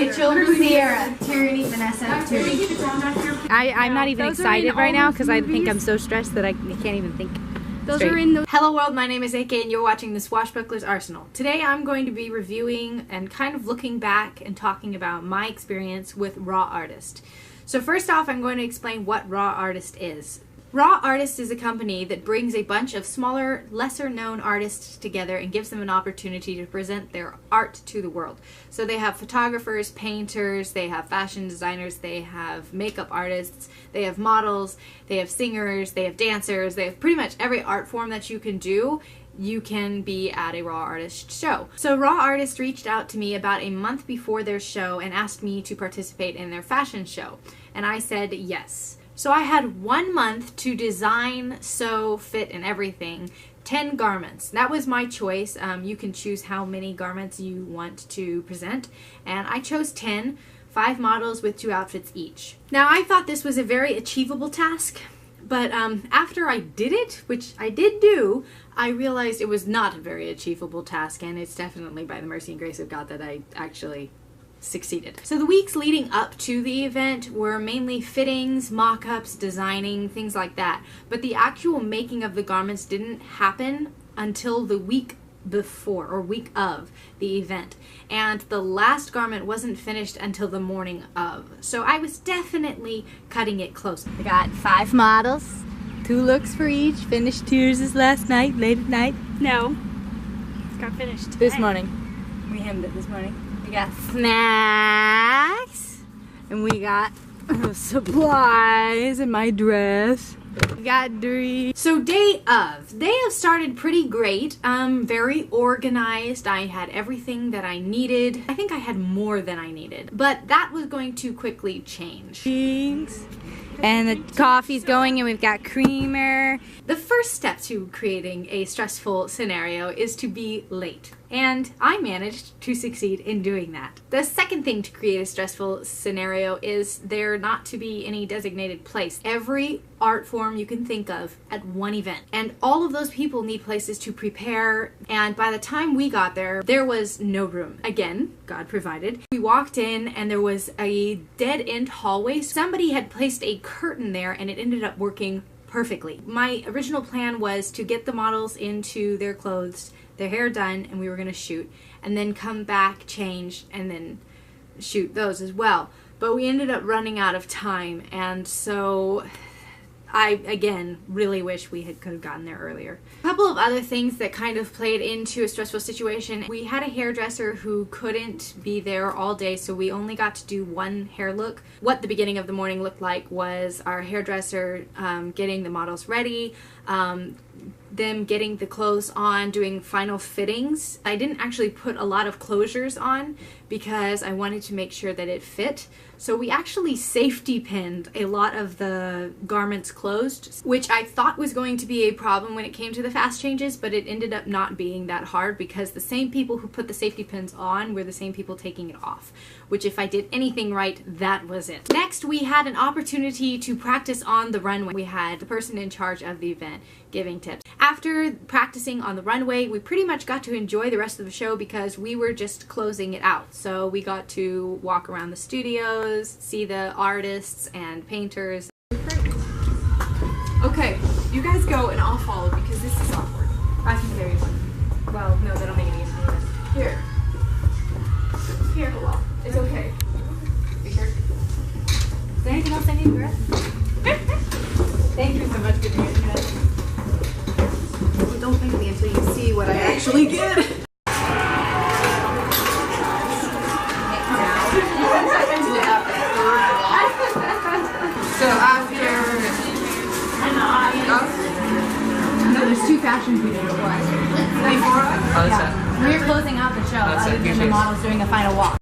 Rachel, Sierra, Tyranny, Vanessa, Tyranny. I'm not even excited right now because I think I'm so stressed that I can't even think. Those are in the... Hello world, my name is AK and you're watching the Swashbuckler's Arsenal. Today I'm going to be reviewing and kind of looking back and talking about my experience with Raw Artist. So first off, I'm going to explain what Raw Artist is. Raw Artist is a company that brings a bunch of smaller, lesser-known artists together and gives them an opportunity to present their art to the world. So they have photographers, painters, they have fashion designers, they have makeup artists, they have models, they have singers, they have dancers, they have pretty much every art form that you can do. You can be at a Raw Artist show. So Raw Artist reached out to me about a month before their show and asked me to participate in their fashion show. And I said yes. So I had 1 month to design, sew, fit, and everything 10 garments. That was my choice. You can choose how many garments you want to present. And I chose 10, 5 models with 2 outfits each. Now I thought this was a very achievable task, but after I did it, which I did do, I realized it was not a very achievable task, and it's definitely by the mercy and grace of God that I actually succeeded. So the weeks leading up to the event were mainly fittings, mock-ups, designing, things like that. But the actual making of the garments didn't happen until the week before or week of the event. And the last garment wasn't finished until the morning of. So I was definitely cutting it close. I got 5 models, 2 looks for each. Finished yours last night, late at night? No. It's got finished This morning. We hemmed it this morning. We got snacks, and we got supplies in my dress. We got drinks. So day of started pretty great. Very organized. I had everything that I needed. I think I had more than I needed, but that was going to quickly change. And the coffee's going, and we've got creamer. The first step to creating a stressful scenario is to be late. And I managed to succeed in doing that. The second thing to create a stressful scenario is there not to be any designated place. Every art form you can think of at one event. And all of those people need places to prepare. And by the time we got there, there was no room. Again, God provided. We walked in and there was a dead-end hallway. Somebody had placed a curtain there and it ended up working perfectly. My original plan was to get the models into their clothes, their hair done, and we were going to shoot, and then come back, change, and then shoot those as well. But we ended up running out of time, and so I, again, really wish we could have gotten there earlier. A couple of other things that kind of played into a stressful situation. We had a hairdresser who couldn't be there all day, so we only got to do 1 hair look. What the beginning of the morning looked like was our hairdresser getting the models ready, them getting the clothes on, doing final fittings. I didn't actually put a lot of closures on because I wanted to make sure that it fit. So we actually safety pinned a lot of the garments closed, which I thought was going to be a problem when it came to the fast changes, but it ended up not being that hard because the same people who put the safety pins on were the same people taking it off, which if I did anything right, that was it. Next, we had an opportunity to practice on the runway. We had the person in charge of the event giving tips. After practicing on the runway, we pretty much got to enjoy the rest of the show because we were just closing it out. So we got to walk around the studios, see the artists and painters. Okay, you guys go and I'll follow because this is awkward. I can carry one. Well, no, that'll make it easier. Here. Here. Well, it's okay. You sure? Is there anything else I need to grab? Thank you so much for doing that. Don't thank me until you see what I actually get. So after No, there's 2 fashions we did. before us? Yeah. We're closing out the show other than the models doing a final walk.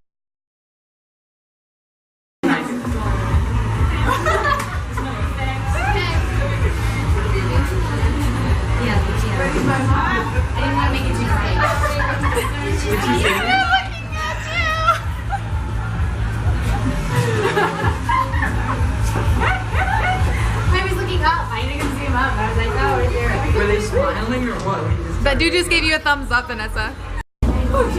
Were they smiling or what? That dude just gave you a thumbs up, Vanessa. Oh,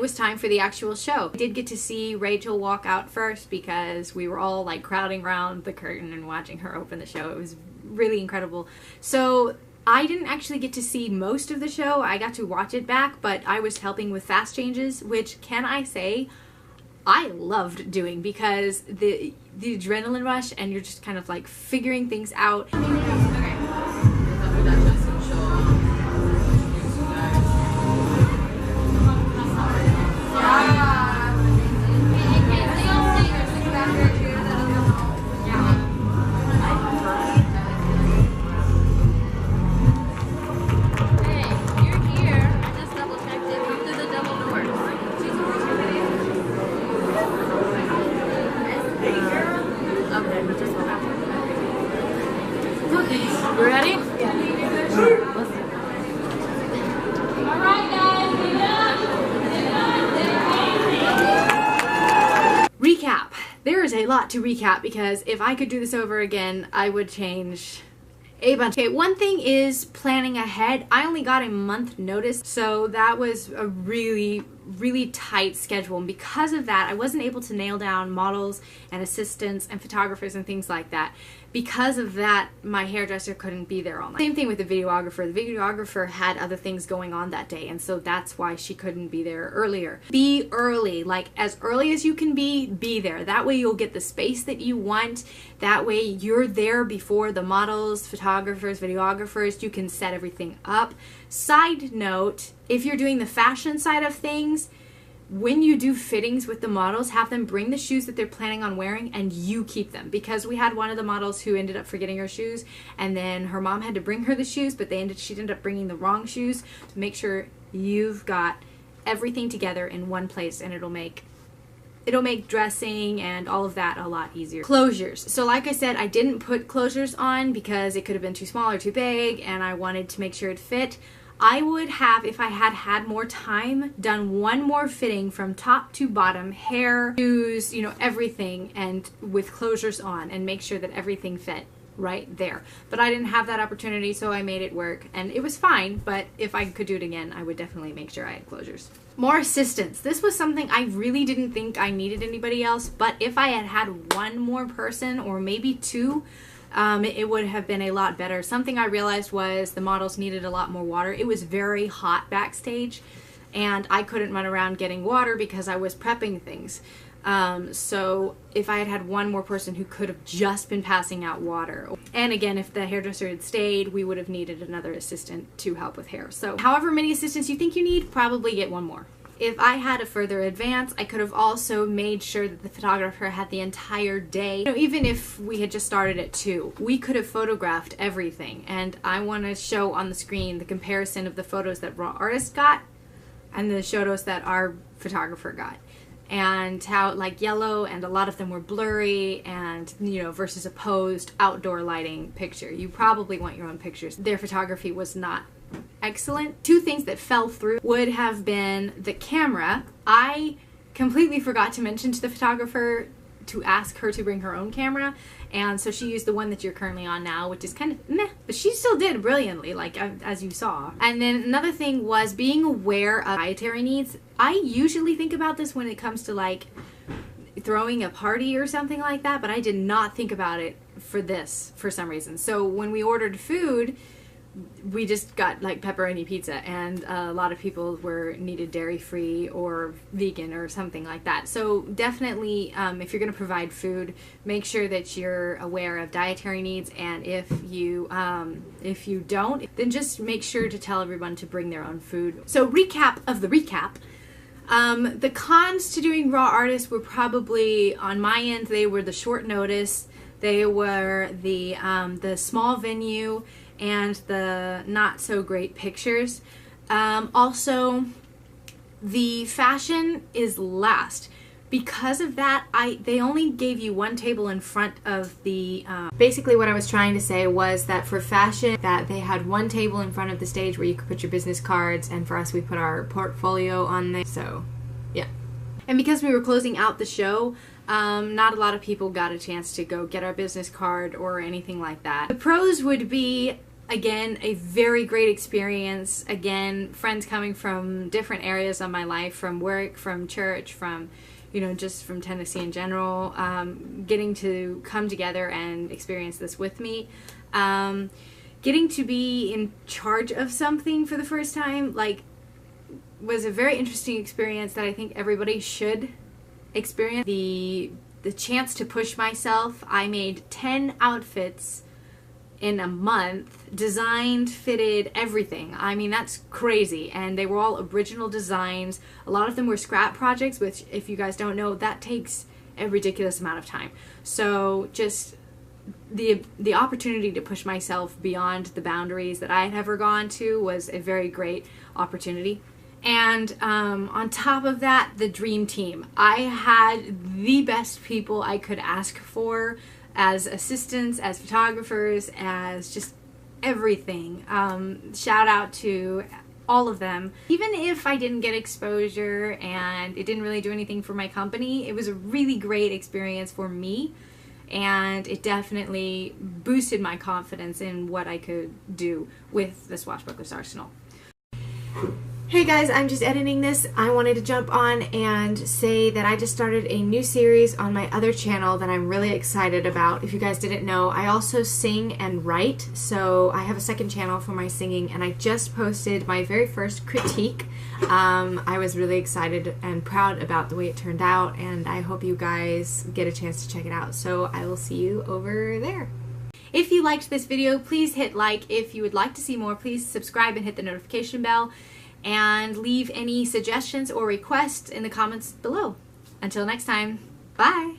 was time for the actual show. I did get to see Rachel walk out first because we were all like crowding around the curtain and watching her open the show. It was really incredible. So I didn't actually get to see most of the show. I got to watch it back, but I was helping with fast changes, which, can I say, I loved doing, because the adrenaline rush and you're just kind of like figuring things out. You ready? Yeah. All right, guys. Recap. There is a lot to recap, because if I could do this over again, I would change a bunch. Okay, one thing is planning ahead. I only got a month notice, so that was a really tight schedule, and because of that I wasn't able to nail down models and assistants and photographers and things like that. Because of that, my hairdresser couldn't be there all night. Same thing with the videographer. The videographer had other things going on that day, and so that's why she couldn't be there earlier. Be early, like as early as you can be there. That way you'll get the space that you want. That way you're there before the models, photographers, videographers. You can set everything up. Side note, if you're doing the fashion side of things, when you do fittings with the models, have them bring the shoes that they're planning on wearing and you keep them. Because we had one of the models who ended up forgetting her shoes, and then her mom had to bring her the shoes, but she ended up bringing the wrong shoes. To make sure you've got everything together in one place, and it'll make dressing and all of that a lot easier. Closures. So like I said, I didn't put closures on because it could have been too small or too big, and I wanted to make sure it fit. I would have, if I had had more time, done one more fitting from top to bottom, hair, shoes, you know, everything, and with closures on, and make sure that everything fit right there. But I didn't have that opportunity, so I made it work, and it was fine. But if I could do it again, I would definitely make sure I had closures. More assistants. This was something I really didn't think I needed anybody else, but if I had had one more person, or maybe two, it would have been a lot better. Something I realized was the models needed a lot more water. It was very hot backstage, and I couldn't run around getting water because I was prepping things. So if I had had one more person who could have just been passing out water. And again, if the hairdresser had stayed, we would have needed another assistant to help with hair. So however many assistants you think you need, probably get one more. If I had a further advance, I could have also made sure that the photographer had the entire day. You know, even if we had just started at 2, we could have photographed everything. And I want to show on the screen the comparison of the photos that Raw Artist got and the photos that our photographer got. And how, like, yellow, and a lot of them were blurry, and, you know, versus a posed outdoor lighting picture. You probably want your own pictures. Their photography was not excellent. Two things that fell through would have been the camera. I completely forgot to mention to the photographer to ask her to bring her own camera, and so she used the one that you're currently on now, which is kind of meh, but she still did brilliantly, like as you saw. And then another thing was being aware of dietary needs. I usually think about this when it comes to like throwing a party or something like that, but I did not think about it for this for some reason. So when we ordered food, we just got like pepperoni pizza, and a lot of people needed dairy-free or vegan or something like that. So definitely, if you're going to provide food, make sure that you're aware of dietary needs, and if you don't, then just make sure to tell everyone to bring their own food. So recap of the recap. The cons to doing Raw Artists were probably, on my end, they were the short notice, they were the small venue, and the not so great pictures. Also, the fashion is last. Because of that, they only gave you one table in front of the... Basically what I was trying to say was that for fashion, that they had one table in front of the stage where you could put your business cards, and for us we put our portfolio on there, so yeah. And because we were closing out the show, not a lot of people got a chance to go get our business card or anything like that. The pros would be Again, a very great experience. Again, friends coming from different areas of my life, from work, from church, from, you know, just from Tennessee in general, getting to come together and experience this with me. Getting to be in charge of something for the first time, like, was a very interesting experience that I think everybody should experience. The chance to push myself. I made 10 outfits in a month, designed, fitted, everything. I mean, that's crazy. And they were all original designs. A lot of them were scrap projects, which, if you guys don't know, that takes a ridiculous amount of time. So just the opportunity to push myself beyond the boundaries that I had ever gone to was a very great opportunity. And on top of that, the dream team. I had the best people I could ask for as assistants, as photographers, as just everything. Shout out to all of them. Even if I didn't get exposure and it didn't really do anything for my company, it was a really great experience for me, and it definitely boosted my confidence in what I could do with the Swashbucklers Arsenal. Hey guys, I'm just editing this. I wanted to jump on and say that I just started a new series on my other channel that I'm really excited about. If you guys didn't know, I also sing and write, so I have a second channel for my singing, and I just posted my very first critique. I was really excited and proud about the way it turned out, and I hope you guys get a chance to check it out. So I will see you over there. If you liked this video, please hit like. If you would like to see more, please subscribe and hit the notification bell. And leave any suggestions or requests in the comments below. Until next time, bye!